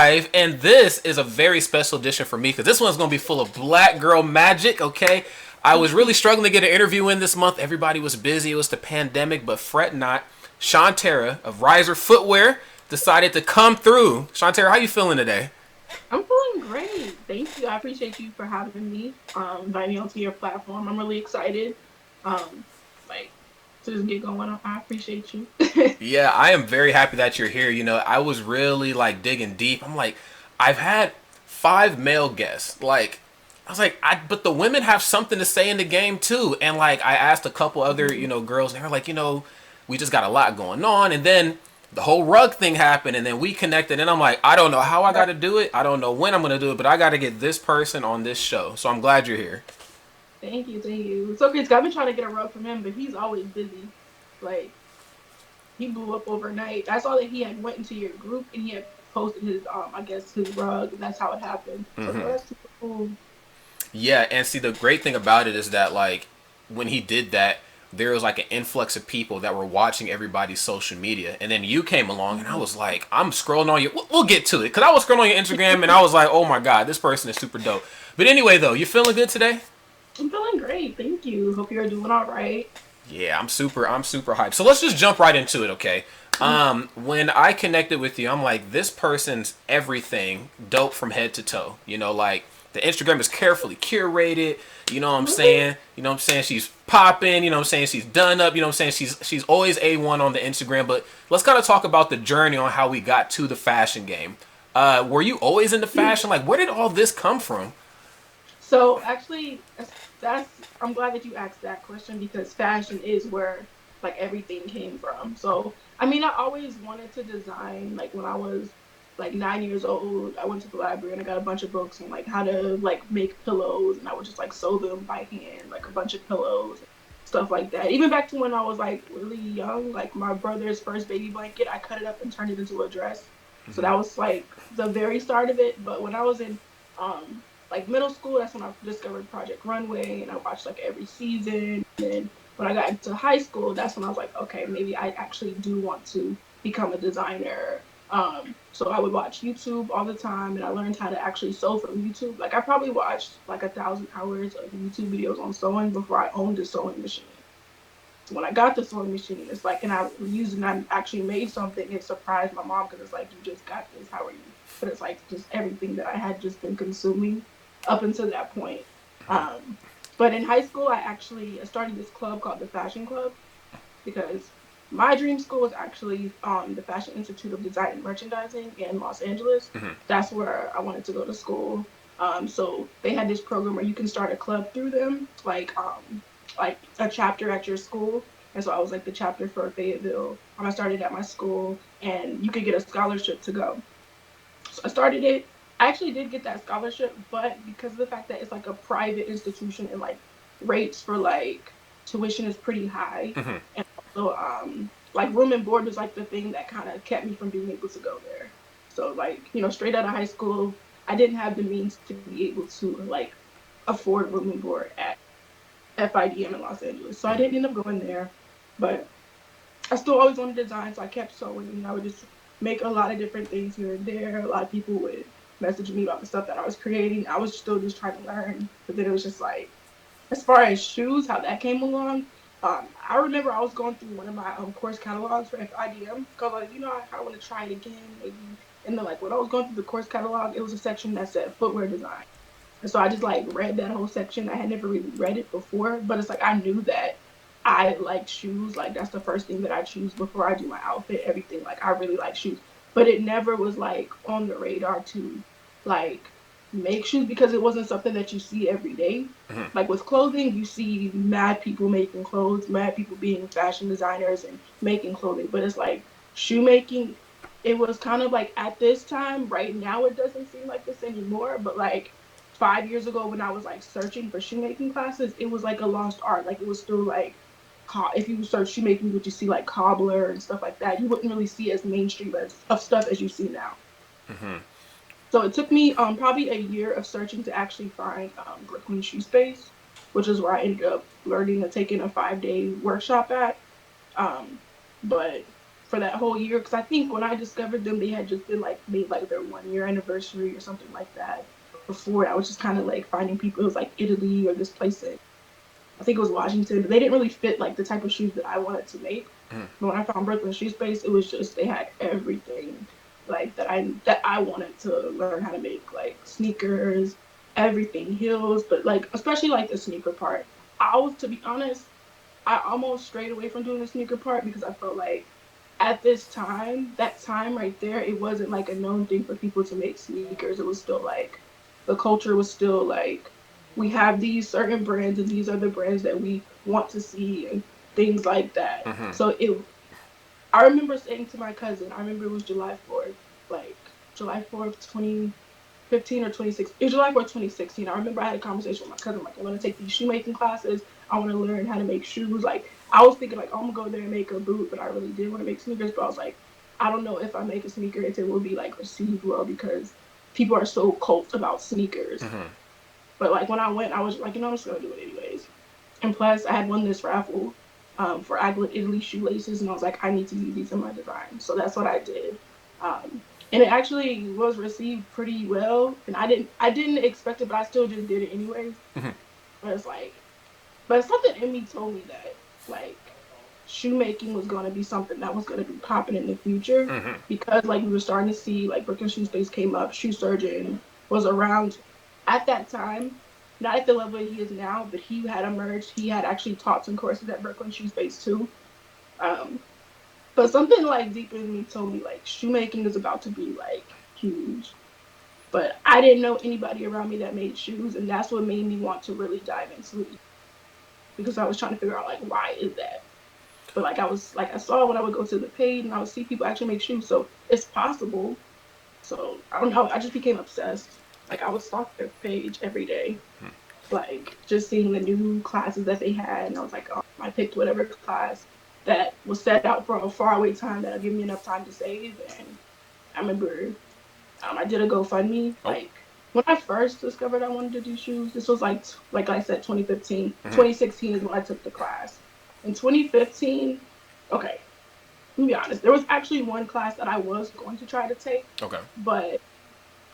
live, and this is a very special edition for me because this one's going to be full of black girl magic, okay? I was really struggling to get an interview in this month. Everybody was busy. It was the pandemic, but fret not. Shanterra of RIZR Footwear decided to come through. Shanterra, how you feeling today? I'm feeling great. Thank you. I appreciate you for having me, inviting me onto your platform. I'm really excited. Um, like to just get going. I appreciate you. Yeah, I am very happy that you're here. I was really like digging deep. I'm like, I've had five male guests. Like, I was like, but the women have something to say in the game too. And like, I asked a couple other, girls, and they were like, we just got a lot going on. And then the whole rug thing happened, and then we connected. And I'm like, I don't know how I got to do it. I don't know when I'm going to do it, but I got to get this person on this show. So I'm glad you're here. Thank you. It's okay. I've been trying to get a rug from him, but he's always busy. Like he blew up overnight. I saw that he had went into your group and he had posted his, I guess his rug. And that's how it happened. So that's super cool. Yeah, and see, the great thing about it is that like when he did that, there was like an influx of people that were watching everybody's social media, and then you came along, and I was like, I'm scrolling on your. We'll get to it because I was scrolling on your Instagram, and I was like, oh my god, this person is super dope. But anyway, though, you feeling good today? I'm feeling great. Thank you. Hope you're doing all right. Yeah, I'm super hyped. So let's just jump right into it, okay? When I connected with you, I'm like, this person's everything dope from head to toe. Like the Instagram is carefully curated. You know what I'm saying? She's popping. You know what I'm saying? She's done up. You know what I'm saying? She's always A1 on the Instagram. But let's kind of talk about the journey on how we got to the fashion game. Were you always into fashion? Like, where did all this come from? So actually, that's I'm glad that you asked that question because fashion is where like everything came from. So I mean, I always wanted to design. Like when I was like 9 years old, I went to the library and I got a bunch of books on like how to like make pillows, and I would just like sew them by hand, like a bunch of pillows, stuff like that. Even back to when I was like really young, like my brother's first baby blanket, I cut it up and turned it into a dress. So that was like the very start of it. But when I was in um like middle school, that's when I discovered Project Runway and I watched like every season. And when I got into high school, that's when I was like, okay, maybe I actually do want to become a designer. So I would watch YouTube all the time and I learned how to actually sew from YouTube. Like I probably watched like 1,000 hours of YouTube videos on sewing before I owned a sewing machine. So when I got the sewing machine, it's like, and I used it and I actually made something. It surprised my mom because it's like, you just got this. How are you? But it's like just everything that I had just been consuming up until that point. Um, but in high school, I started this club called the Fashion Club because my dream school was actually the Fashion Institute of Design and Merchandising in Los Angeles. That's where I wanted to go to school. So they had this program where you can start a club through them, like a chapter at your school. And so I was like the chapter for Fayetteville. I started at my school, and you could get a scholarship to go. So I started it. I actually did get that scholarship, but because of the fact that it's like a private institution and like rates for like tuition is pretty high, and also like room and board was like the thing that kind of kept me from being able to go there. So like straight out of high school, I didn't have the means to be able to like afford room and board at FIDM in Los Angeles. So I didn't end up going there, but I still always wanted to design, so I kept sewing. And I would just make a lot of different things here and there. A lot of people would message me about the stuff that I was creating. I was still just trying to learn, but then it was just like, as far as shoes, how that came along. I remember I was going through one of my course catalogs for FIDM because I want to try it again, maybe. And then like when I was going through the course catalog, it was a section that said footwear design. And so I just like read that whole section. I had never really read it before, but it's like I knew that I like shoes. Like that's the first thing that I choose before I do my outfit, everything. Like I really like shoes. But it never was like on the radar to like make shoes because it wasn't something that you see every day. Like with clothing, you see mad people making clothes, mad people being fashion designers and making clothing. But it's like shoemaking, it was kind of like at this time, right now it doesn't seem like this anymore, but like 5 years ago when I was like searching for shoemaking classes, it was like a lost art. Like it was still like if you search shoemaking, would you see like cobbler and stuff like that? You wouldn't really see as mainstream as of stuff as you see now. So it took me probably a year of searching to actually find Brooklyn Shoe Space, which is where I ended up learning and taking a 5-day workshop at. Um, but for that whole year. Because I think when I discovered them, they had just been like made like their 1 year anniversary or something like that. Before I was just kind of like finding people. It was like Italy or this place in, I think it was Washington, but they didn't really fit like the type of shoes that I wanted to make. Mm. But when I found Brooklyn Shoe Space, it was just they had everything like that I wanted to learn how to make, like sneakers, everything, heels, but like especially like the sneaker part. I was, to be honest, I almost strayed away from doing the sneaker part because I felt like at this time, that time right there, it wasn't like a known thing for people to make sneakers. It was still like the culture was still like we have these certain brands and these are the brands that we want to see and things like that. Mm-hmm. So it I remember saying to my cousin, I remember it was July 4th, like July 4th, 2015 or 2016. It was July 4th, 2016. I remember I had a conversation with my cousin, like, I want to take these shoemaking classes. I want to learn how to make shoes. Like, I was thinking, like, oh, I'm going to go there and make a boot, but I really did want to make sneakers. But I was like, I don't know if I make a sneaker if it will be, like, received well because people are so cult about sneakers. Mm-hmm. But, like, when I went, I was like, I'm just going to do it anyways. And plus, I had won this raffle for Aglet Italy shoelaces, and I was like, I need to use these in my design. So that's what I did. And it actually was received pretty well. And I didn't expect it, but I still just did it anyways. Mm-hmm. But it's like, but something in me told me that like shoemaking was going to be something that was going to be popping in the future Mm-hmm. because like we were starting to see like Brooklyn Shoe Space came up, Shoe Surgeon was around at that time, not at the level he is now, but he had emerged. He had actually taught some courses at Brooklyn Shoe Space too. Um, but something like deep in me told me like shoemaking is about to be like huge. But I didn't know anybody around me that made shoes, and that's what made me want to really dive into it because I was trying to figure out like why is that. But like I was like I saw when I would go to the page and I would see people actually make shoes, so it's possible. So I don't know. I just became obsessed. Like I would stalk their page every day, like just seeing the new classes that they had, and I was like, oh, I picked whatever class that was set out for a faraway time that'll give me enough time to save. And I remember I did a GoFundMe. Oh. Like when I first discovered I wanted to do shoes, this was like I said, 2015. Mm-hmm. 2016 is when I took the class. In 2015, okay, let me be honest. There was actually one class that I was going to try to take, Okay. but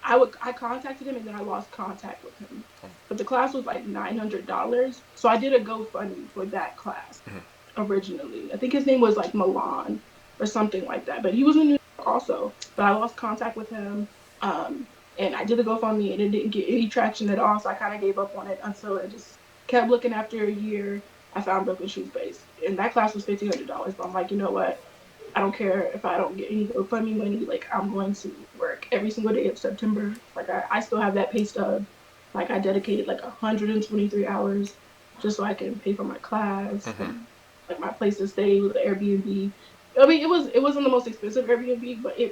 I contacted him and then I lost contact with him. But the class was like $900, so I did a GoFundMe for that class Mm-hmm. originally. I think his name was like Milan or something like that, but he was in New York also. But I lost contact with him, um, and I did the GoFundMe and it didn't get any traction at all. So I kind of gave up on it until I just kept looking. After a year, I found Brooklyn Shoe Space, and that class was $1,500. But I'm like, you know what? I don't care if I don't get any GoFundMe money. Like I'm going to work every single day of September. Like I still have that pay stub. Like I dedicated like 123 hours just so I can pay for my class Mm-hmm. and like my place to stay with the Airbnb. I mean, it wasn't the most expensive Airbnb, but I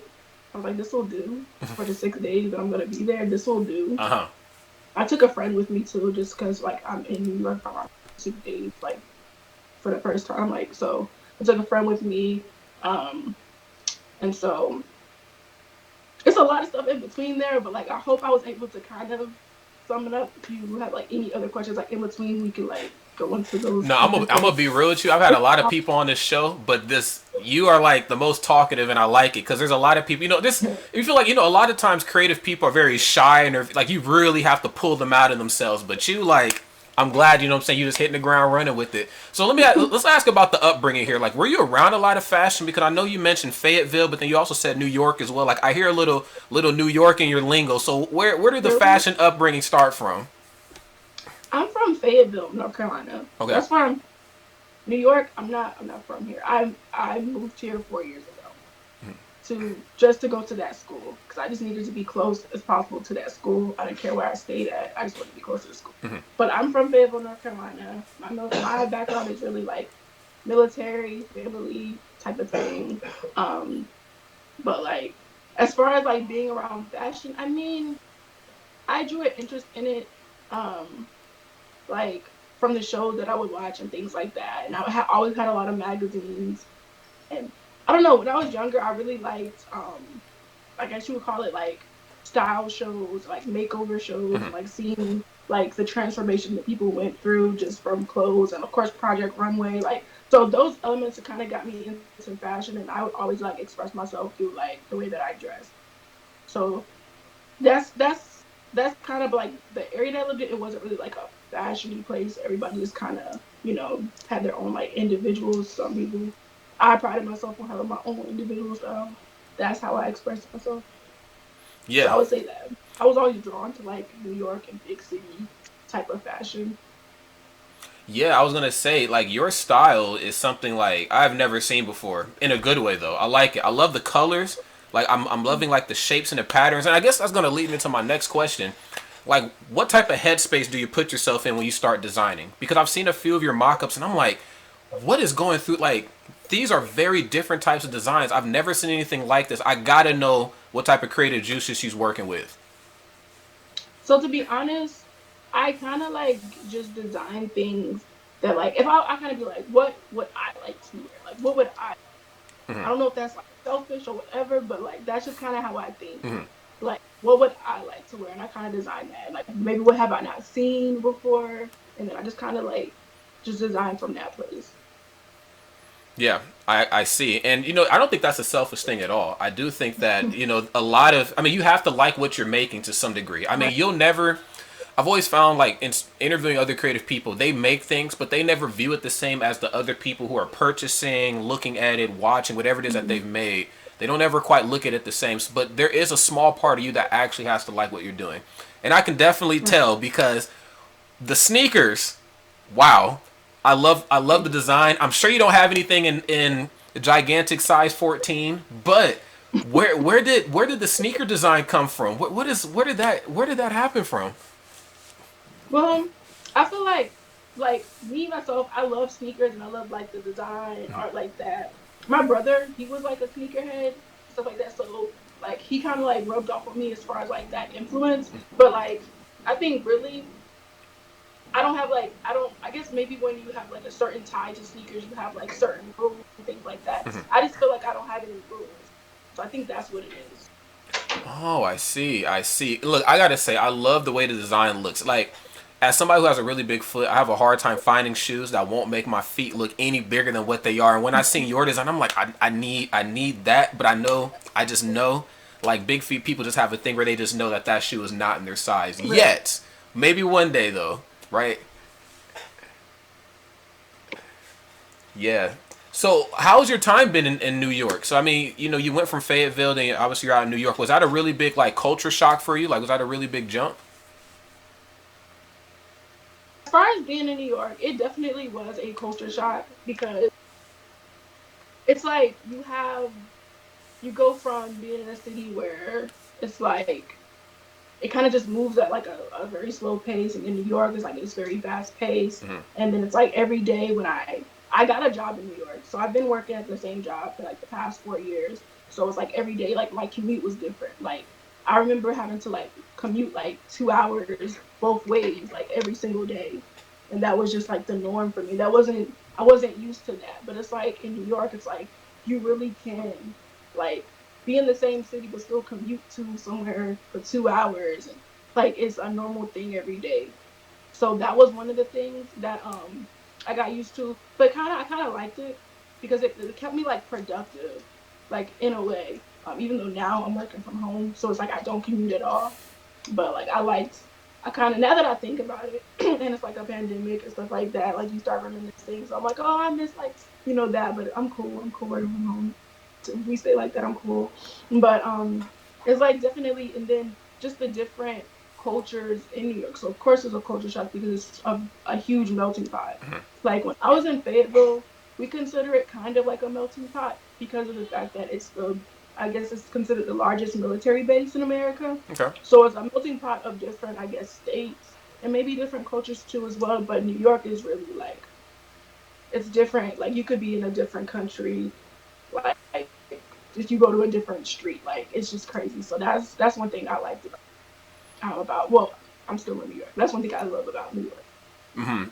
was like, this will do for the 6 days that I'm gonna be there. This will do. Uh-huh. I took a friend with me too, just because like I'm in New York for 6 days, like for the first time. Like so, I took a friend with me, um, and so it's a lot of stuff in between there. But like, I hope I was able to kind of sum it up. If you have like any other questions, like in between, we can like go into those No, I'm different gonna things. be real with you. I've had a lot of people on this show, but this you are like the most talkative, and I like it because there's a lot of people. You know, this you feel like a lot of times creative people are very shy and they're like you really have to pull them out of themselves. But you like, I'm glad what I'm saying. You just hitting the ground running with it. So let's ask about the upbringing here. Like, were you around a lot of fashion? Because I know you mentioned Fayetteville, but then you also said New York as well. Like, I hear a little New York in your lingo. So where did the Really? fashion upbringing start from? I'm from Fayetteville, North Carolina. Okay. That's where I'm. New York. I'm not from here. I moved here 4 years ago to just to go to that school because I just needed to be close as possible to that school. I didn't care where I stayed at. I just wanted to be close to the school. Mm-hmm. But I'm from Fayetteville, North Carolina. My background is really like military, family type of thing. Um, but like as far as like being around fashion, I mean, I drew an interest in it. Um, like from the shows that I would watch and things like that. And always had a lot of magazines. And I don't know, when I was younger, I really liked, I guess you would call it like style shows, like makeover shows, Mm-hmm. and like seeing like the transformation that people went through just from clothes. And of course, Project Runway. Like So those elements kind of got me into fashion, and I would always like express myself through like the way that I dress. So that's kind of like the area that I lived in. It wasn't really like a fashiony place. Everybody just kind of had their own like individuals. Some people, I prided myself on having my own individual style. That's how I express myself. So Yeah. I would say that I was always drawn to like New York and big city type of fashion. Yeah, I was gonna say, like, your style is something like I've never seen before. In a good way though. I like it. I love the colors. Like I'm loving like the shapes and the patterns. And I guess that's gonna lead me to my next question. Like, what type of headspace do you put yourself in when you start designing? Because I've seen a few of your mock-ups and I'm like, what is going through, like, these are very different types of designs. I've never seen anything like this. I gotta know what type of creative juices she's working with. So to be honest, I kind of like just design things that like if I kind of be like, what would I like to wear? Like what would I don't know if that's like selfish or whatever, but like that's just kind of how I think. Like what would I like to wear? And I kind of design that. Like maybe what have I not seen before? And then I just kind of like just design from that place. Yeah, I see. And, I don't think that's a selfish thing at all. I do think that, a lot of, I mean, you have to like what you're making to some degree. I mean, Right. you'll never, I've always found, like, in interviewing other creative people, they make things, but they never view it the same as the other people who are purchasing, looking at it, watching, whatever it is that they've made. They don't ever quite look at it the same. But there is a small part of you that actually has to like what you're doing. And I can definitely Right. tell because the sneakers, wow. I love the Thank design. I'm sure you don't have anything in the gigantic size 14, but where did the sneaker design come from? Where did that happen from? Well, I feel like me myself, I love sneakers and I love like the design art like that. My brother, he was like a sneakerhead, stuff like that. So like he kind of like rubbed off on me as far as like that influence. But like I think really I don't have like I don't I guess maybe when you have like a certain tie to sneakers, you have like certain rules and things like that. I just feel like I don't have any rules. So I think that's what it is. Oh, I see. I see. Look, I gotta say, I love the way the design looks. Like, as somebody who has a really big foot, I have a hard time finding shoes that won't make my feet look any bigger than what they are. And when I seen your design, I'm like, I need that. But I just know, like, big feet people just have a thing where they just know that that shoe is not in their size. Right. Yet, maybe one day though, right? Yeah. So, how's your time been in New York? So, I mean, you went from Fayetteville, then obviously you're out in New York. Was that a really big, like, culture shock for you? Like, was that a really big jump? As far as being in New York, it definitely was a culture shock because it's like you go from being in a city where it's like it kind of just moves at like a very slow pace, and in New York it's like it's very fast paced, and then it's like every day when I got a job in New York, so I've been working at the same job for like the past 4 years. So it's like every day like my commute was different. Like I remember having to like commute like 2 hours both ways like every single day, and that was just like the norm for me. That wasn't I wasn't used to that, but it's like in New York it's like you really can like be in the same city but still commute to somewhere for 2 hours, and like it's a normal thing every day. So that was one of the things that I got used to, but I kind of liked it because it kept me like productive, like in a way. Even though now I'm working from home, so it's like I don't commute at all. But like I kind of now that I think about it, and it's like a pandemic and stuff like that. Like you start reminiscing, so I'm like, oh, I miss like that, but I'm cool. I'm cool working from home. So if we stay like that, I'm cool. But it's like definitely, and then just the different cultures in New York. So of course it's a culture shock because it's a huge melting pot. Like when I was in Fayetteville, we consider it kind of like a melting pot because of the fact that it's the I guess it's considered the largest military base in America. Okay. So it's a melting pot of different, I guess, states and maybe different cultures too as well. But New York is really like it's different. Like you could be in a different country, like if you go to a different street, like it's just crazy. So that's one thing I liked about. Well, I'm still in New York. That's one thing I love about New York.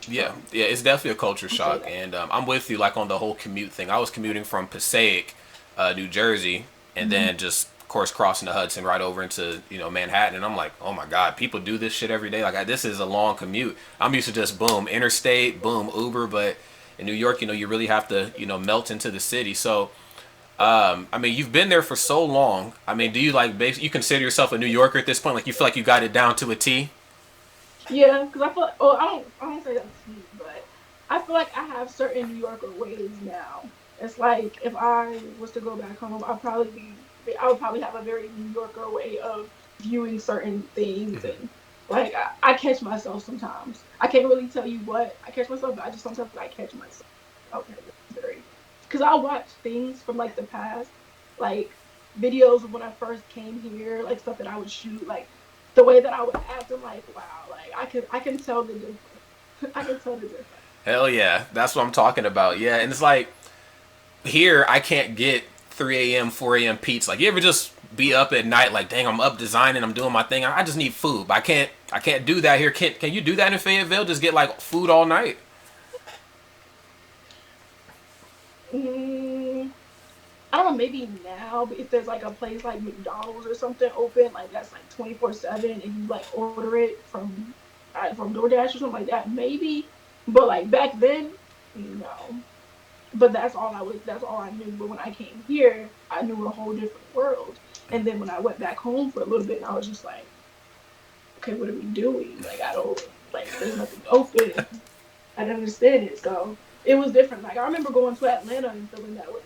Yeah, So yeah, it's definitely a culture I'll say shock, that. and I'm with you like on the whole commute thing. I was commuting from Passaic, New Jersey, and Mm-hmm. then just of course crossing the Hudson right over into Manhattan, and I'm like, oh my god, people do this shit every day. Like this is a long commute. I'm used to just boom interstate, boom Uber, but in New York, you really have to, melt into the city. So, I mean, you've been there for so long. I mean, do you like basically you consider yourself a New Yorker at this point? Like, you feel like you got it down to a T? Yeah, because I feel like, oh, I don't say that to you, but I feel like I have certain New Yorker ways now. It's like if I was to go back home, I would probably have a very New Yorker way of viewing certain things, and like I catch myself sometimes. I can't really tell you what I catch myself, but I just sometimes I catch myself. Okay, that's very, because I'll watch things from like the past, like videos of when I first came here, like stuff that I would shoot, like the way that I would act. I'm like, wow, like I can tell the difference. I can tell the difference. Hell yeah, that's what I'm talking about. Yeah, and it's like here I can't get 3 a.m., 4 a.m. peaks. Like, you ever just be up at night like, dang, I'm up designing, I'm doing my thing. I just need food. But I can't do that here. Can you do that in Fayetteville? Just get like food all night? Mm, I don't know, maybe now, but if there's like a place like McDonald's or something open, like that's like 24/7, and you like order it from DoorDash or something like that, maybe. But like back then, no. But that's all I knew. But when I came here, I knew a whole different world. And then when I went back home for a little bit, I was just like, okay, what are we doing? Like I don't like there's nothing open. I didn't understand it. So it was different. Like I remember going to Atlanta and feeling that way.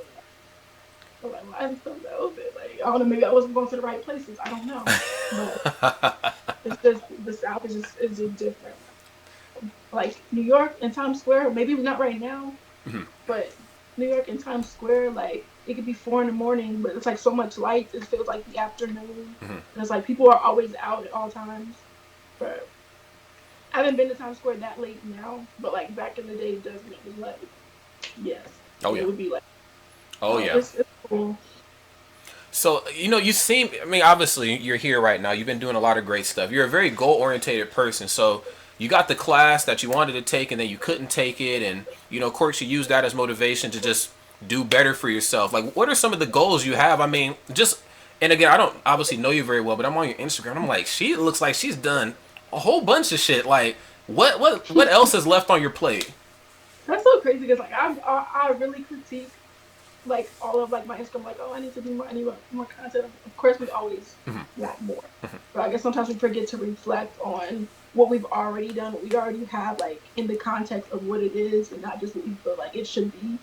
I'm like, why is stuff that open? Like I don't know, maybe I wasn't going to the right places. I don't know. But it's just the South is just different. Like New York and Times Square, maybe not right now, but New York and Times Square, like it could be 4 in the morning, but it's like so much light. It feels like the afternoon, and it's like people are always out at all times. But I haven't been to Times Square that late now, but like back in the day, definitely like yes, Oh it yeah. would be like Oh yeah. it's cool. So, you seem, I mean, obviously, you're here right now. You've been doing a lot of great stuff. You're a very goal oriented person. So, you got the class that you wanted to take and then you couldn't take it. And, of course, you use that as motivation to just do better for yourself. Like, what are some of the goals you have? I mean, and again, I don't obviously know you very well, but I'm on your Instagram. I'm like, she looks like she's done a whole bunch of shit. Like, what else is left on your plate? That's so crazy because like I really critique like all of like my Instagram, like, oh, I need to do more, I need more content. Of course, we always want more, but I guess sometimes we forget to reflect on what we've already done, what we already have, like in the context of what it is, and not just what we feel like it should be.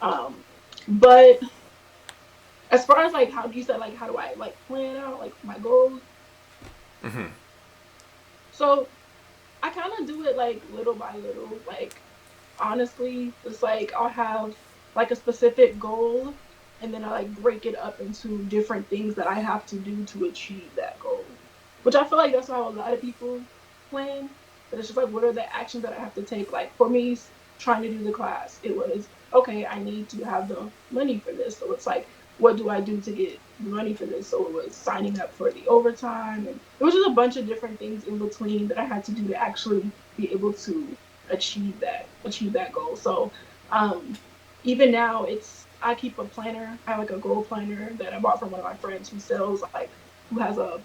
Um, but as far as like how you said, like how do I like plan out like my goals? So I kind of do it like little by little. Like honestly, it's like I'll have like a specific goal, and then I like break it up into different things that I have to do to achieve that goal. Which I feel like that's how a lot of people plan. But it's just like, what are the actions that I have to take? Like for me, trying to do the class, it was okay. I need to have the money for this, so it's like, what do I do to get the money for this? So it was signing up for the overtime, and it was just a bunch of different things in between that I had to do to actually be able to achieve that goal. So um, even now, I keep a planner. I have like a goal planner that I bought from one of my friends who sells like who has a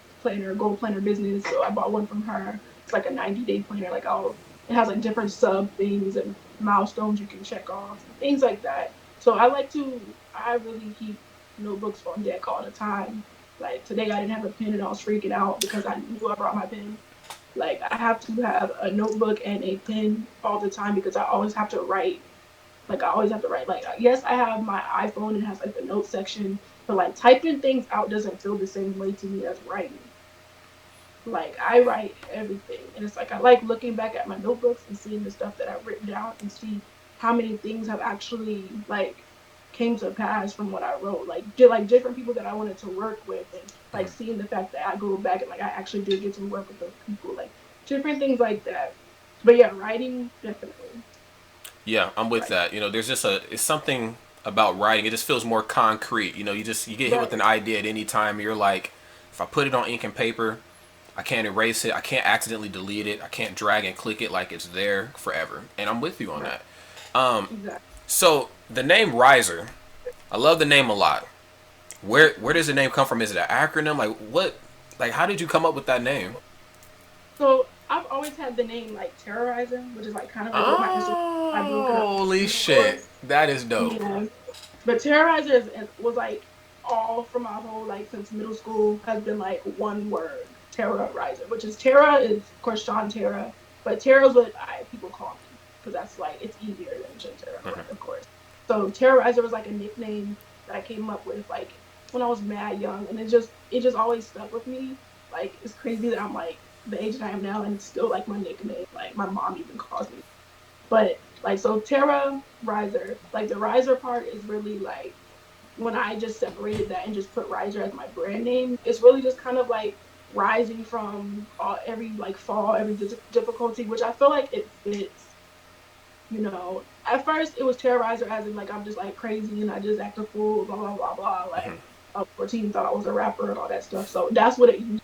goal planner business. So I bought one from her. It's like a 90-day planner. Like it has like different sub things and milestones you can check off, things like that. So I really keep notebooks on deck all the time. Like today I didn't have a pen and I was freaking out because I knew I brought my pen. Like I have to have a notebook and a pen all the time because I always have to write. Like I always have to write. Like yes, I have my iPhone and it has like the notes section, but like typing things out doesn't feel the same way to me as writing. Like I write everything, and it's like I like looking back at my notebooks and seeing the stuff that I've written down and see how many things have actually like came to pass from what I wrote. Like did like different people that I wanted to work with, and like seeing the fact that I go back and like I actually did get to work with those people, like different things like that. But yeah, writing definitely. Yeah, I'm with Right. that. There's just it's something about writing. It just feels more concrete. You get hit with Right. an idea at any time. You're like, if I put it on ink and paper, I can't erase it. I can't accidentally delete it. I can't drag and click it, like it's there forever. And I'm with you on Right. that. Exactly. So the name RIZR, I love the name a lot. Where does the name come from? Is it an acronym? Like what? Like how did you come up with that name? So I've always had the name like terrorizing, which is like kind of like what my Instagram. I broke it up Holy into shit. stores. That is dope. Yeah. But terrorizer was like all from my whole like since middle school has been like one word, terrorizer, which is Terra is of course Shanterra, but Terra is what people call me because that's like it's easier than Shanterra, right? Of course. So terrorizer was like a nickname that I came up with like when I was mad young, and it just always stuck with me. Like it's crazy that I'm like the age that I am now, and it's still like my nickname. Like my mom even calls me, but like so Terra Riser, like the Riser part is really like when I just separated that and just put Riser as my brand name, it's really just kind of like rising from every like fall, every difficulty, which I feel like it fits. At first it was Terrorizer as in like I'm just like crazy and I just act a fool, blah blah blah blah. Like 14 thought I was a rapper and all that stuff. So that's what it used.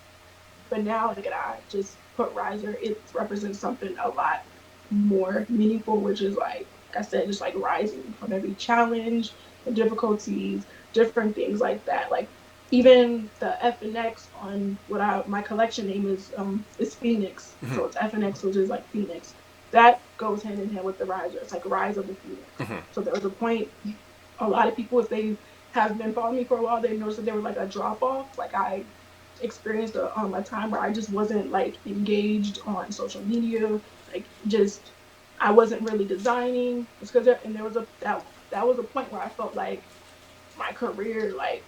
But now, like I just put riser, it represents something a lot more meaningful, which is like I said, just like rising from every challenge, the difficulties, different things like that. Like even the F&X on what my collection name is Phoenix. So it's F&X, which is like Phoenix. That goes hand in hand with the riser. It's like rise of the Phoenix. So there was a point, a lot of people, if they have been following me for a while, they noticed that there was like a drop off. Like I experienced a time where I just wasn't like engaged on social media, like just I wasn't really designing. It's because and there was that was a point where I felt like my career, like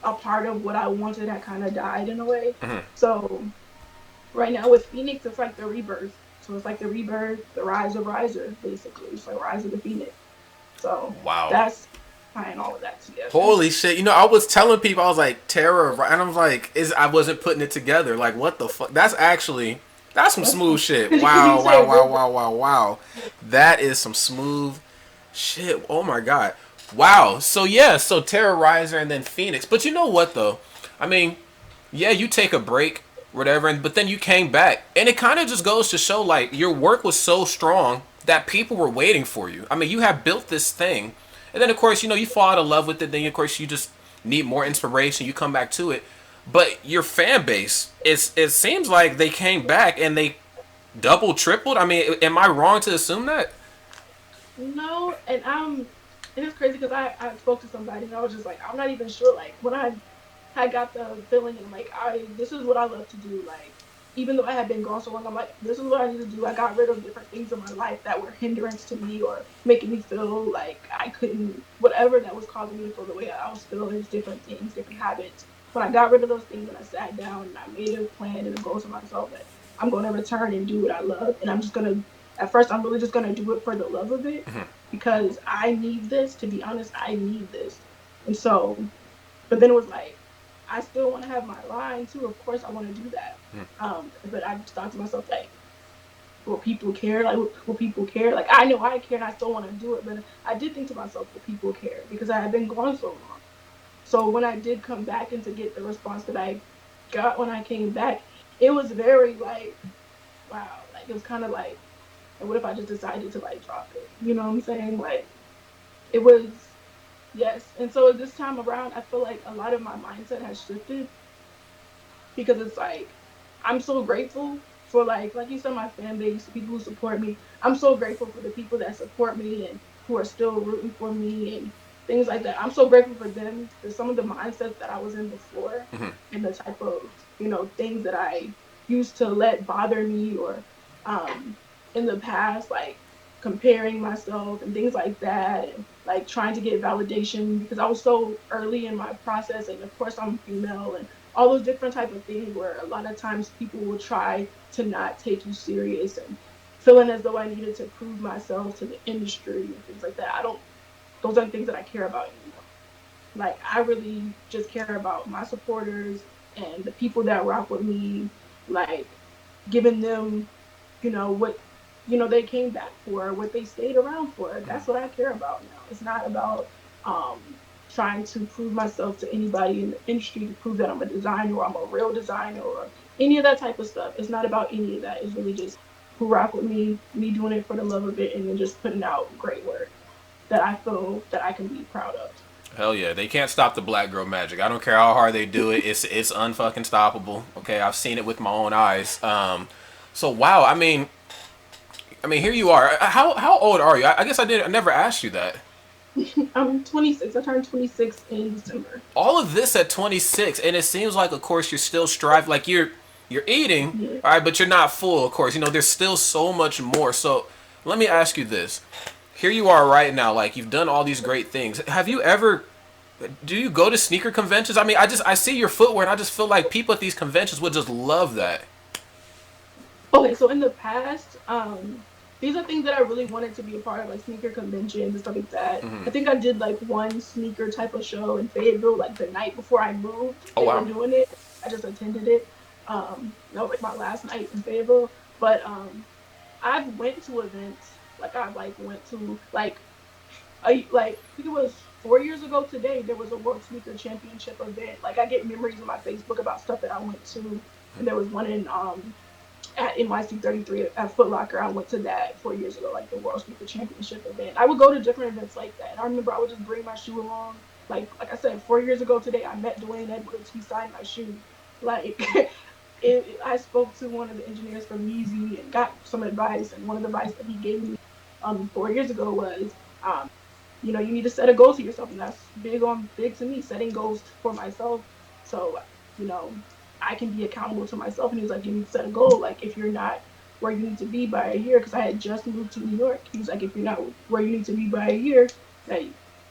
a part of what I wanted, had kind of died in a way. So right now with Phoenix, it's like the rebirth. So it's like the rebirth, the rise of Riser, basically. It's like rise of the Phoenix. So Wow. that's tying all of that together. Holy shit. I was telling people, I was like, Terror, and I was like, I wasn't putting it together. Like, what the fuck? That's some That's smooth shit. because you Wow, wow, said wow, river. wow, wow, wow. That is some smooth shit. Oh my god. Wow. So yeah, so Terrorizer and then Phoenix. But you know what though? I mean, yeah, you take a break, whatever, but then you came back. And it kind of just goes to show like your work was so strong that people were waiting for you. I mean, you have built this thing. And then of course, you fall out of love with it, then of course you just need more inspiration, you come back to it. But your fan base, it seems like they came back and they double tripled. I mean, am I wrong to assume that? No, and it is crazy because I spoke to somebody and I was just like, I'm not even sure. Like when I got the feeling and like this is what I love to do. Like even though I had been gone so long, I'm like, this is what I need to do. I got rid of different things in my life that were hindrance to me or making me feel like I couldn't, whatever that was causing me to feel the way I was feeling, different things, different habits. When I got rid of those things and I sat down and I made a plan and a goal to myself that I'm going to return and do what I love, and I'm just going to, at first, I'm really just going to do it for the love of it because I need this. To be honest, I need this. And so, but then it was like, I still want to have my line too. Of course, I want to do that. But I just thought to myself, like, will people care? Like, will people care? Like, I know I care and I still want to do it. But I did think to myself, will people care? Because I had been gone so long. So when I did come back and to get the response that I got when I came back, it was very like, wow. Like, it was kind of like, and what if I just decided to like drop it? You know what I'm saying? Like, it was, yes. And so this time around, I feel like a lot of my mindset has shifted because it's like I'm so grateful for like you said, my fan base, people who support me. I'm so grateful for the people that support me and who are still rooting for me and things like that. I'm so grateful for them, for some of the mindsets that I was in before and the type of things that I used to let bother me or um in the past, like comparing myself and things like that, and like trying to get validation because I was so early in my process, and of course I'm female and all those different type of things where a lot of times people will try to not take you serious and feeling as though I needed to prove myself to the industry and things like that. I don't Those aren't things that I care about anymore. Like I really just care about my supporters and the people that rock with me, like giving them, what they came back for, what they stayed around for. That's what I care about now. It's not about trying to prove myself to anybody in the industry to prove that I'm a designer or I'm a real designer or any of that type of stuff. It's not about any of that. It's really just who rock with me doing it for the love of it, and then just putting out great work that I feel that I can be proud of. Hell yeah, they can't stop the black girl magic. I don't care how hard they do it. It's unfucking stoppable. Okay, I've seen it with my own eyes. So wow, I mean, I mean, here you are. How old are you? I guess I never asked you that. I'm 26. I turned 26 in December. All of this at 26, and it seems like, of course, you're still striving. Like you're eating, Yeah. all right, but you're not full. Of course, there's still so much more. So let me ask you this: here you are right now. Like you've done all these great things. Have you ever? Do you go to sneaker conventions? I mean, I see your footwear, and I just feel like people at these conventions would just love that. Okay, so in the past, these are things that I really wanted to be a part of, like sneaker conventions and stuff like that. Mm-hmm. I think I did like one sneaker type of show in Fayetteville, like the night before I moved. Oh They were wow. doing it. I just attended it. That was like my last night in Fayetteville. But I've went to events. Like I like went to I think it was 4 years ago today. There was a World Sneaker Championship event. Like I get memories on my Facebook about stuff that I went to, and there was one in at NYC 33 at Foot Locker. I went to that 4 years ago, like the World Sneaker Championship event. I would go to different events like that. And I remember I would just bring my shoe along. Like I said, 4 years ago today, I met Dwayne Edwards. He signed my shoe. Like I spoke to one of the engineers from Yeezy and got some advice. And one of the advice that he gave me 4 years ago was, you need to set a goal to yourself, and that's big to me, setting goals for myself. So you know, I can be accountable to myself. And he was like, you need to set a goal. Like if you're not where you need to be by a year, because I had just moved to New York. He was like, if you're not where you need to be by a year, that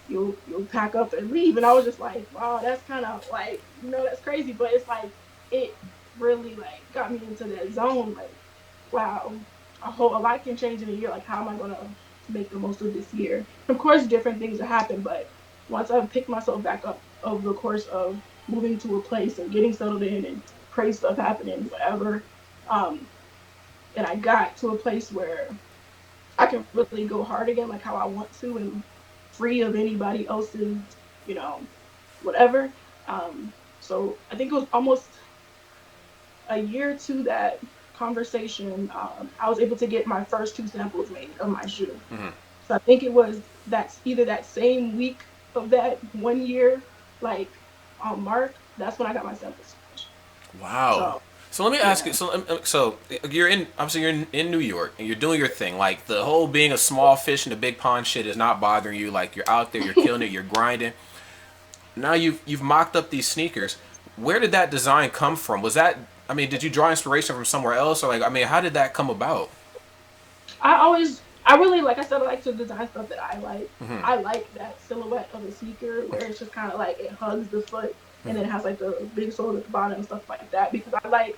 you'll pack up and leave. And I was just like, wow, that's kind of like, that's crazy. But it's like it really like got me into that zone. Like, wow, a lot can change in a year. Like, how am I gonna make the most of this year? Of course, different things have happened, but once I picked myself back up over the course of moving to a place and getting settled in and crazy stuff happening, whatever, um, and I got to a place where I can really go hard again, like how I want to, and free of anybody else's, you know, whatever. So I think it was almost a year to that conversation. I was able to get my first two samples made of my shoe. Mm-hmm. So I think it was either that same week of that 1 year, like mark. That's when I got my samples finished. Wow. So So let me ask you. yeah, So you're in, obviously you're in New York and you're doing your thing. Like the whole being a small fish in a big pond shit is not bothering you. Like you're out there, you're killing it, you're grinding. Now you've mocked up these sneakers. Where did that design come from? Was that, I mean, did you draw inspiration from somewhere else, or like, I mean, how did that come about? I really, like I said, I like to design stuff that I like. Mm-hmm. I like that silhouette of a sneaker where it's just kind of like it hugs the foot and then it has like the big sole at the bottom and stuff like that, because I like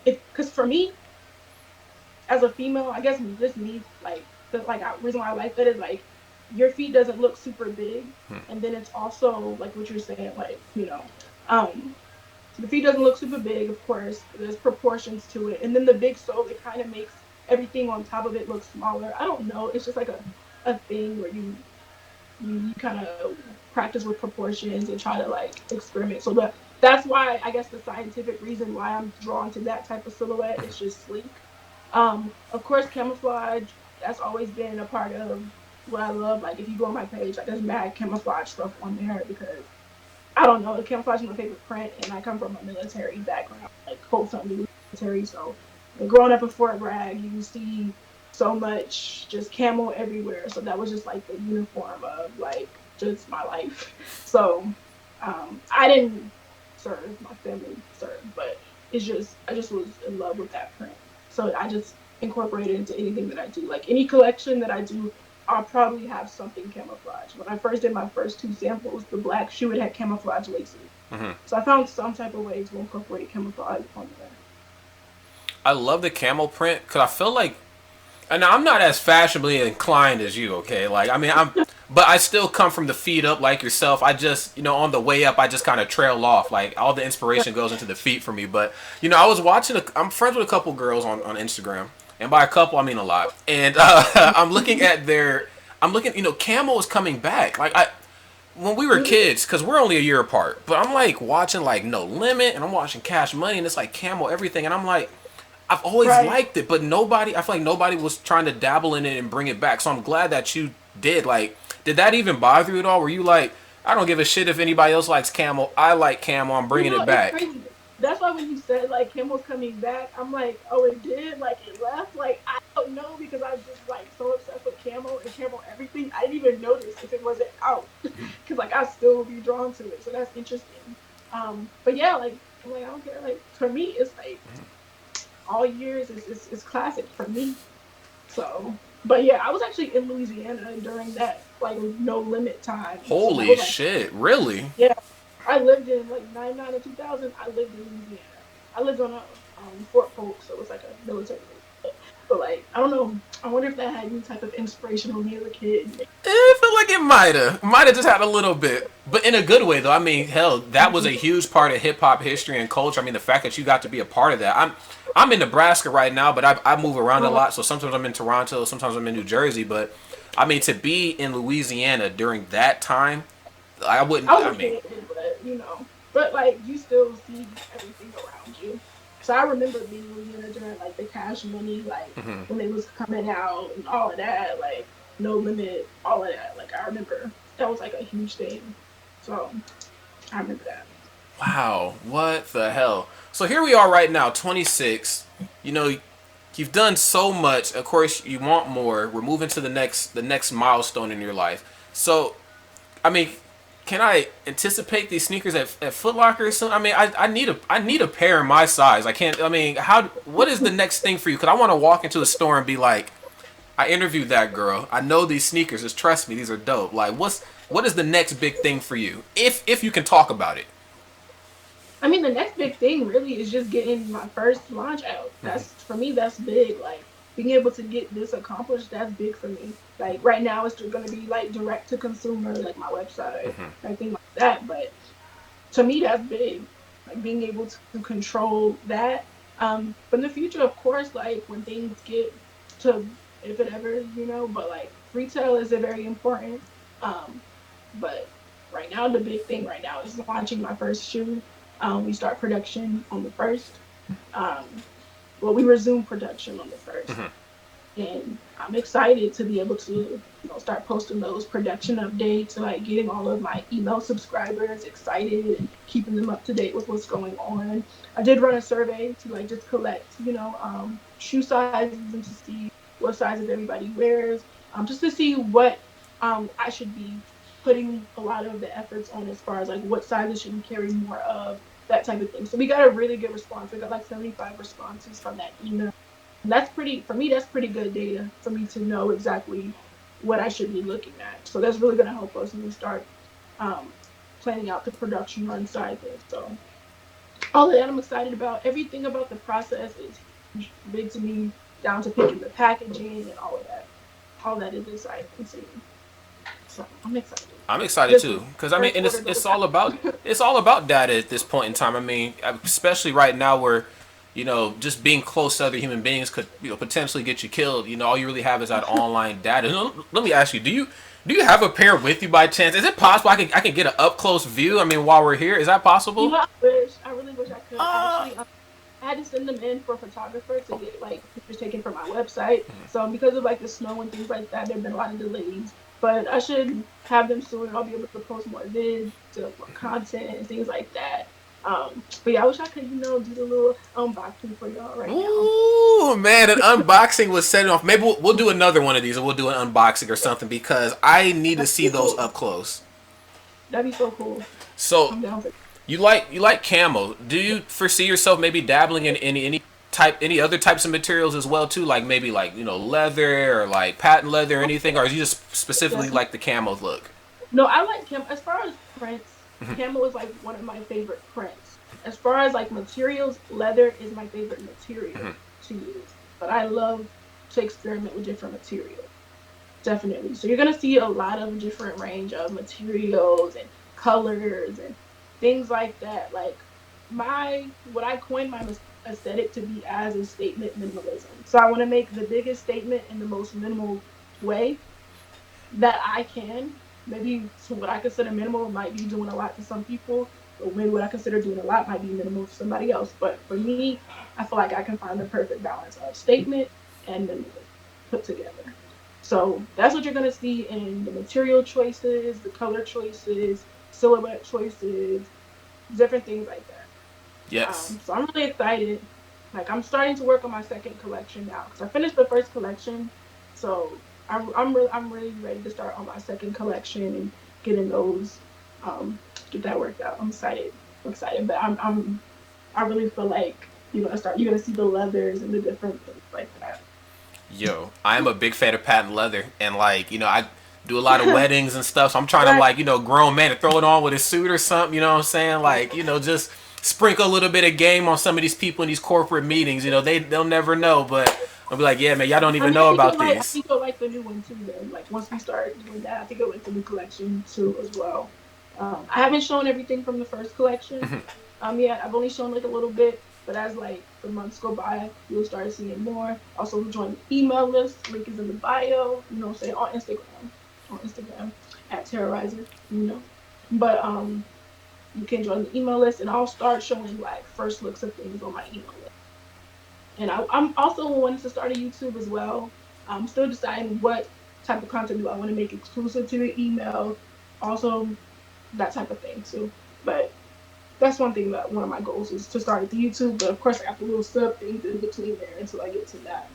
it. Because for me, as a female, I guess just me, like the reason why I like that is like your feet doesn't look super big, and then it's also like what you're saying, like um, the feet doesn't look super big. Of course, there's proportions to it, and then the big sole, it kind of makes everything on top of it look smaller. I don't know. It's just like a thing where you kind of practice with proportions and try to like experiment. So that's why I guess the scientific reason why I'm drawn to that type of silhouette is just sleek. Of course, camouflage, that's always been a part of what I love. Like if you go on my page, like there's mad camouflage stuff on there because I don't know, the camouflage is my favorite print, and I come from a military background, like whole family military. So growing up in Fort Bragg, you see so much just camo everywhere. So that was just like the uniform of like just my life. So I didn't serve, my family served, but I just was in love with that print. So I just incorporate it into anything that I do. Like any collection that I do, I'll probably have something camouflage. When I first did my first two samples, the black shoe, it had camouflage laces. Mm-hmm. So I found some type of way to incorporate camouflage on there. I love the camel print because I feel like, and I'm not as fashionably inclined as you. Okay, like I mean, but I still come from the feet up like yourself. I just, on the way up, I just kind of trail off. Like all the inspiration goes into the feet for me. But I was watching. I'm friends with a couple girls on Instagram, and by a couple I mean a lot. And I'm looking at their, camo is coming back. Like when we were kids, because we're only a year apart. But I'm like watching like No Limit, and I'm watching Cash Money, and it's like camo everything, and I'm like, I've always Right. liked it, but I feel like nobody was trying to dabble in it and bring it back. So I'm glad that you did. Like, did that even bother you at all? Were you like, I don't give a shit if anybody else likes camo. I like camo. I'm bringing it It's back. crazy. That's why when you said like Camel's coming back, I'm like, oh, it did, like it left. Like I don't know because I'm just like so obsessed with Camel and Camel everything. I didn't even notice if it wasn't out because like I still would be drawn to it. So that's interesting. But yeah, like I'm like I don't care. Like for me, it's like all years is classic for me. So, but yeah, I was actually in Louisiana during that like no limit time. So that Holy was like shit! Really? yeah, I lived in like 99 to 2000. I lived in Louisiana. I lived on a Fort Polk, so it was like a military base. But like, I don't know. I wonder if that had any type of inspiration on me as a kid. I feel like it might have just had a little bit, but in a good way though. I mean, hell, that was a huge part of hip hop history and culture. I mean, the fact that you got to be a part of that. I'm in Nebraska right now, but I move around a lot. So sometimes I'm in Toronto, sometimes I'm in New Jersey. But I mean, to be in Louisiana during that time, I wouldn't. I was I a mean, kid, but like you still see everything around you. So I remember being in Louisiana during like the Cash Money, like when they was coming out and all of that, like No Limit, all of that. Like I remember that was like a huge thing. So I remember that. wow, what the hell? So here we are right now, 26. You know, you've done so much. Of course, you want more. We're moving to the next milestone in your life. So I mean, can I anticipate these sneakers at Foot Locker or something? I mean, I need a pair in my size. I can't. I mean, what is the next thing for you? Because I want to walk into a store and be like, I interviewed that girl. I know these sneakers. Just trust me, these are dope. Like, what is the next big thing for you? If you can talk about it. I mean, the next big thing really is just getting my first launch out. That's for me. That's big. Like being able to get this accomplished. That's big for me. Like right now, it's going to be like direct to consumer, like my website, everything like that. But to me, that's big. Like being able to control that. But in the future, of course, like when things get to if it ever, but like retail is a very important. Um, but right now, the big thing right now is launching my first shoe. We start production on the first. Um, well, we resume production on the first, and I'm excited to be able to, start posting those production updates, like getting all of my email subscribers excited and keeping them up to date with what's going on. I did run a survey to like just collect, shoe sizes and to see what sizes everybody wears, just to see what I should be putting a lot of the efforts on as far as like what sizes should we carry more of, that type of thing. So we got a really good response. We got like 75 responses from that email. And that's pretty, for me, that's pretty good data for me to know exactly what I should be looking at. So that's really going to help us when we start um, planning out the production run side of things. So all of that I'm excited about. Everything about the process is huge, big to me, down to picking the packaging and all of that. All that is exciting to me. So I'm excited. I'm excited Just too, because I mean, first and order it's those all about out. data at this point in time. I mean, especially right now where, just being close to other human beings could potentially get you killed. All you really have is that online data. Let me ask you, do you have a pair with you by chance? Is it possible I can get an up close view? I mean, while we're here, is that possible? I wish. I really wish I could. Uh, I had to send them in for a photographer to get like pictures taken for my website. So because of like the snow and things like that, there've been a lot of delays. But I should have them soon. I'll be able to post more vids, to more content and things like that. But yeah, I wish I could, do the little unboxing for y'all right now. Ooh, man, an unboxing was setting off. Maybe we'll do another one of these, and we'll do an unboxing or something because I need to That'd see be those cool. up close. That'd be so cool. So I'm down for you like camo? Do you foresee yourself maybe dabbling in any other types of materials as well too? Like maybe like leather or like patent leather or anything, or is you just specifically that. like the camo look? No, I like camo. As far as prints, camo is like one of my favorite prints. As far as like materials, leather is my favorite material to use. But I love to experiment with different materials. Definitely. So you're gonna see a lot of different range of materials and colors and things like that. Like my what I coined my aesthetic to be as a statement minimalism. So I want to make the biggest statement in the most minimal way that I can. Maybe so what I consider minimal might be doing a lot to some people, but maybe what I consider doing a lot might be minimal to somebody else. But for me, I feel like I can find the perfect balance of statement and minimalism put together. So that's what you're gonna see in the material choices, the color choices, silhouette choices, different things like that. Yes. So I'm really excited. Like I'm starting to work on my second collection now because I finished the first collection. So I'm really ready to start on my second collection and getting those get that worked out. I'm excited. I'm excited, but I really feel like you're gonna see the leathers and the different things like Yo, I am a big fan of patent leather, and like I do a lot of that. weddings and stuff. So I'm trying to Right. like grown man to throw it on with a suit or something. You know what I'm saying? Like just sprinkle a little bit of game on some of these people in these corporate meetings. They'll never know, but I'll be like, yeah, man, y'all don't I even mean, know about I these. think you'll like the new one too. Then, like once we start doing that, I think you'll like the new collection too as well. I haven't shown everything from the first collection. Yet I've only shown like a little bit, but as like the months go by, you'll start seeing more. Also, join the email list. Link is in the bio. Say on Instagram at Terra RIZR. But you can join the email list, and I'll start showing like first looks of things on my email list. And I'm also wanting to start a YouTube as well. I'm still deciding what type of content do I want to make exclusive to the email, also that type of thing too. But that's one thing that one of my goals is to start the YouTube. But of course, I got the little sub things in between there until I get to that.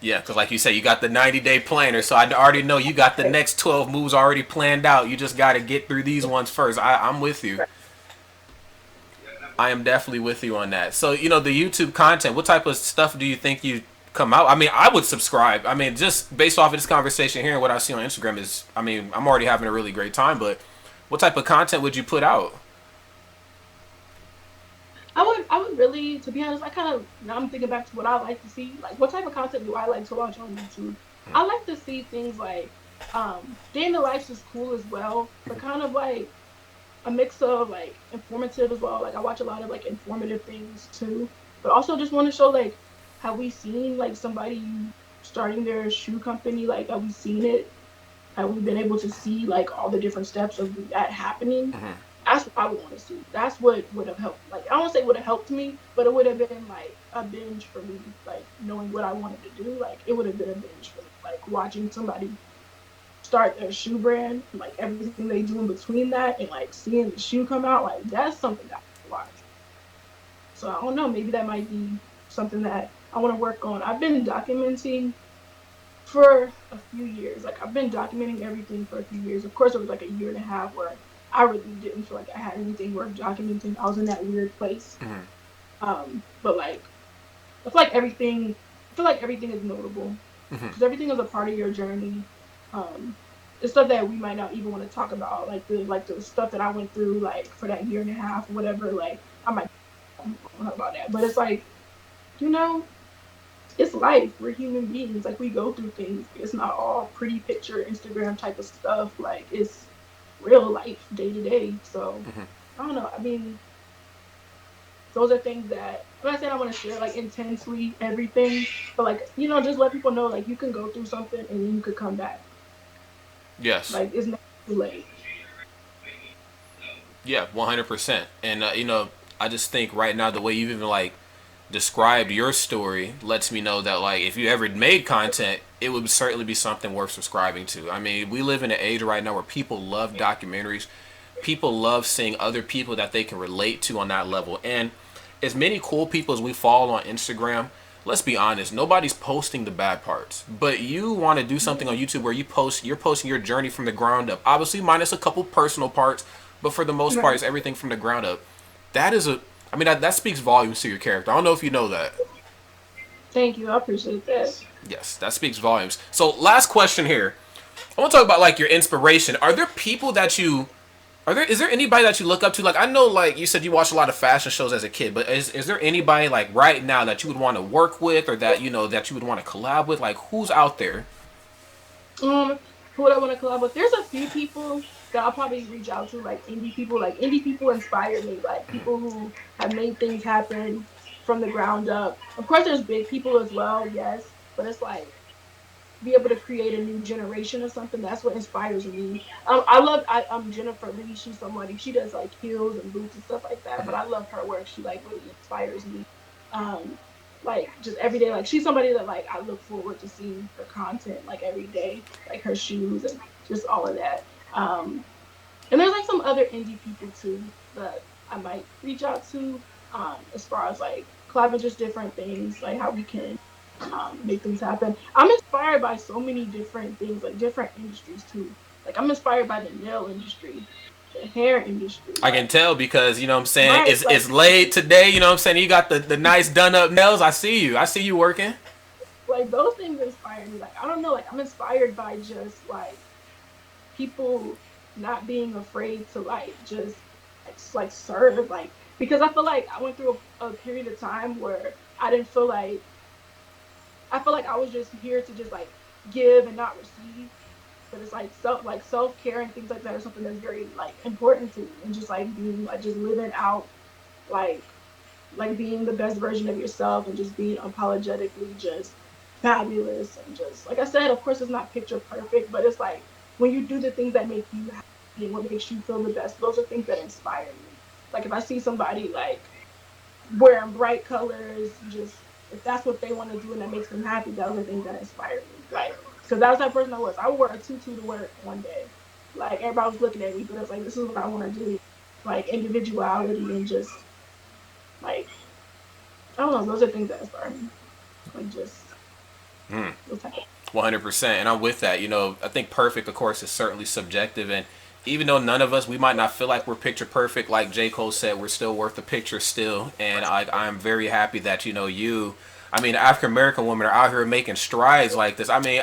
Yeah, because like you said, you got the 90-day planner, so I already know you got the Right. next 12 moves already planned out. You just got to get through these ones first. I'm with you. Right. I am definitely with you on that. So, the YouTube content, what type of stuff do you think you come out? I mean, I would subscribe. I mean, just based off of this conversation here and what I see on Instagram is, I mean, I'm already having a really great time, but what type of content would you put out? I would really, to be honest, I kind of now I'm thinking back to what I like to see. Like, what type of content do I like to watch on YouTube? I like to see things like day in the life is cool as well, but kind of like a mix of like informative as well. Like I watch a lot of like informative things too, but also just want to show like have we seen like somebody starting their shoe company? Like have we seen it? Have we been able to see like all the different steps of that happening? That's what I would want to see. That's what would have helped. Like I don't say would have helped me, but it would have been like a binge for me. Like knowing what I wanted to do, like it would have been a binge for me. Like watching somebody start their shoe brand and like everything they do in between that and like seeing the shoe come out, like that's something that I watch. So I don't know, maybe that might be something that I want to work on. I've been documenting for a few years. Like I've been documenting everything for a few years. Of course, it was like a year and a half where I really didn't feel like I had anything worth documenting. I was in that weird place. But like I feel like everything is notable because everything is a part of your journey. Um, it's stuff that we might not even want to talk about, like the stuff that I went through, like for that year and a half, or whatever. Like I might talk about that, but it's like you know, it's life. We're human beings. Like we go through things. It's not all pretty picture Instagram type of stuff. Like it's real life day to day. So I don't know. I mean, those are things that I'm not saying I want to share like intensely everything, but like just let people know like you can go through something and then you could come back. Yes. Like it's never too late. Yeah, 100%. And, I just think right now the way you've even like described your story lets me know that like if you ever made content, it would certainly be something worth subscribing to. I mean, we live in an age right now where people love documentaries. People love seeing other people that they can relate to on that level. And as many cool people as we follow on Instagram, let's be honest, nobody's posting the bad parts. But you want to do something on YouTube where you're posting your journey from the ground up. Obviously minus a couple personal parts, but for the most part Right. it's everything from the ground up. That is a I mean that speaks volumes to your character. I don't know if you know that. Thank you. I appreciate that. Yes, that speaks volumes. So last question here. I want to talk about like your inspiration. Are there people that you is there anybody that you look up to? Like I know like you said you watched a lot of fashion shows as a kid, but is there anybody like right now that you would want to work with or that that you would want to collab with? Like who's out there? Who would I want to collab with? There's a few people that I'll probably reach out to, like indie people. Like indie people inspire me, like people who have made things happen from the ground up. Of course, there's big people as well, yes, but it's like be able to create a new generation or something. That's what inspires me. I'm Jennifer Lee. She's somebody she does like heels and boots and stuff like that. But I love her work. She like really inspires me. Um, like just every day. Like she's somebody that like I look forward to seeing her content like every day, like her shoes and just all of that. And there's like some other indie people too that I might reach out to, as far as like collabing, just different things, like how we can make things happen. I'm inspired by so many different things, like different industries too. Like I'm inspired by the nail industry, the hair industry, I can like tell because, you know what I'm saying, right, it's like late today, you know what I'm saying? You got the nice done up nails. I see you. I see you working. those things inspire me. Like I don't know, like I'm inspired by just like people not being afraid to like just like serve, like because I feel like I went through a period of time where I didn't feel like I feel like I was just here to just like give and not receive. But it's like self care and things like that is something that's very like important to me, and just like being like just living out like being the best version of yourself and just being unapologetically just fabulous, and just like I said, of course it's not picture perfect, but it's like when you do the things that make you happy and what makes you feel the best, those are things that inspire me. Like if I see somebody like wearing bright colors, just if that's what they want to do and that makes them happy, those are things that inspire me. Like, because that was that person I was. I would wear a tutu to work one day. Like everybody was looking at me, but it's like this is what I want to do. Like individuality and just like I don't know. Those are things that inspire me. Like just those type of 100%. And I'm with that. You know, I think perfect, of course, is certainly subjective. And even though none of us, we might not feel like we're picture perfect, like J. Cole said, we're still worth the picture still. And I'm very happy that, you know, I mean, African American women are out here making strides like this. I mean,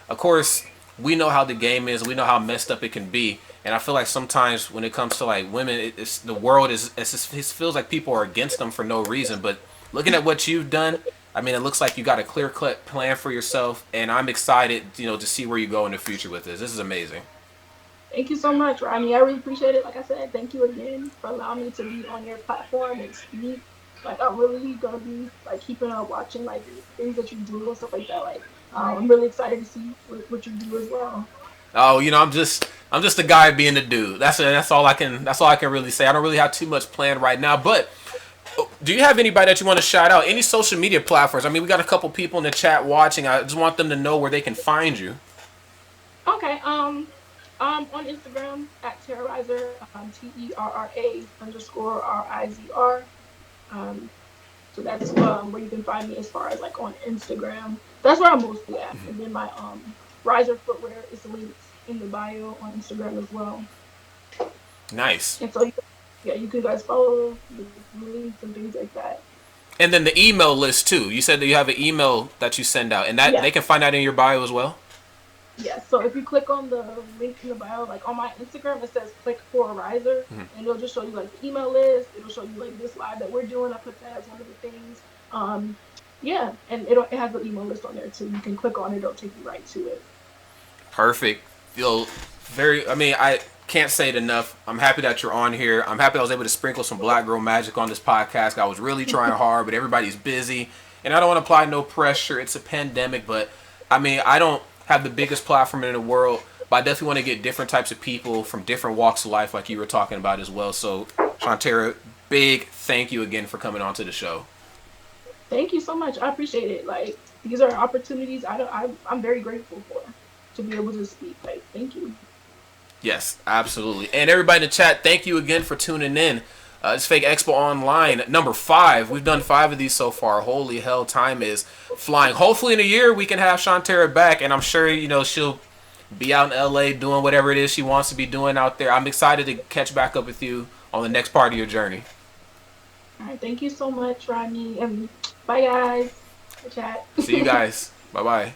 of course, we know how the game is, we know how messed up it can be. And I feel like sometimes when it comes to like women, the world it feels like people are against them for no reason. But looking at what you've done, I mean, it looks like you got a clear-cut plan for yourself, and I'm excited, you know, to see where you go in the future with this. This is amazing. Thank you so much, Rodney. I really appreciate it. Like I said, thank you again for allowing me to be on your platform and speak. Like I'm really gonna be like keeping up, watching like things that you do and stuff like that. Like I'm really excited to see what you do as well. Oh, you know, I'm just a guy being a dude. That's all I can really say. I don't really have too much planned right now, but do you have anybody that you want to shout out? Any social media platforms? I mean, we got a couple people in the chat watching. I just want them to know where they can find you. Okay. On Instagram at Terrorizer, TERRA_RIZR. Um, so that's where you can find me as far as like on Instagram. That's where I'm mostly at. And then my RIZR Footwear is linked in the bio on Instagram as well. Nice. And so yeah, you can guys follow the links and things like that. And then the email list too. You said that you have an email that you send out, and that Yeah. they can find that in your bio as well. Yeah, so if you click on the link in the bio, like on my Instagram, it says click for a riser, and it'll just show you like the email list. It'll show you like this live that we're doing. I put that as one of the things. Um, yeah, and it has the email list on there too. You can click on it; it'll take you right to it. Perfect. Feel very. I mean, I can't say it enough. I'm happy that you're on here. I'm happy I was able to sprinkle some Black Girl Magic on this podcast. I was really trying hard, but everybody's busy, and I don't want to apply no pressure. It's a pandemic, but I mean, I don't have the biggest platform in the world, but I definitely want to get different types of people from different walks of life, like you were talking about as well. So, Shanterra, big thank you again for coming on to the show. Thank you so much. I appreciate it. Like these are opportunities I'm very grateful for to be able to speak. Like thank you. Yes, absolutely. And everybody in the chat, thank you again for tuning in. It's F.A.K.E Expo Online, number 5. We've done 5 of these so far. Holy hell, time is flying. Hopefully in a year we can have Shanterra back, and I'm sure, you know, she'll be out in LA doing whatever it is she wants to be doing out there. I'm excited to catch back up with you on the next part of your journey. All right, thank you so much, Rodney, and bye guys. Chat. See you guys. Bye-bye.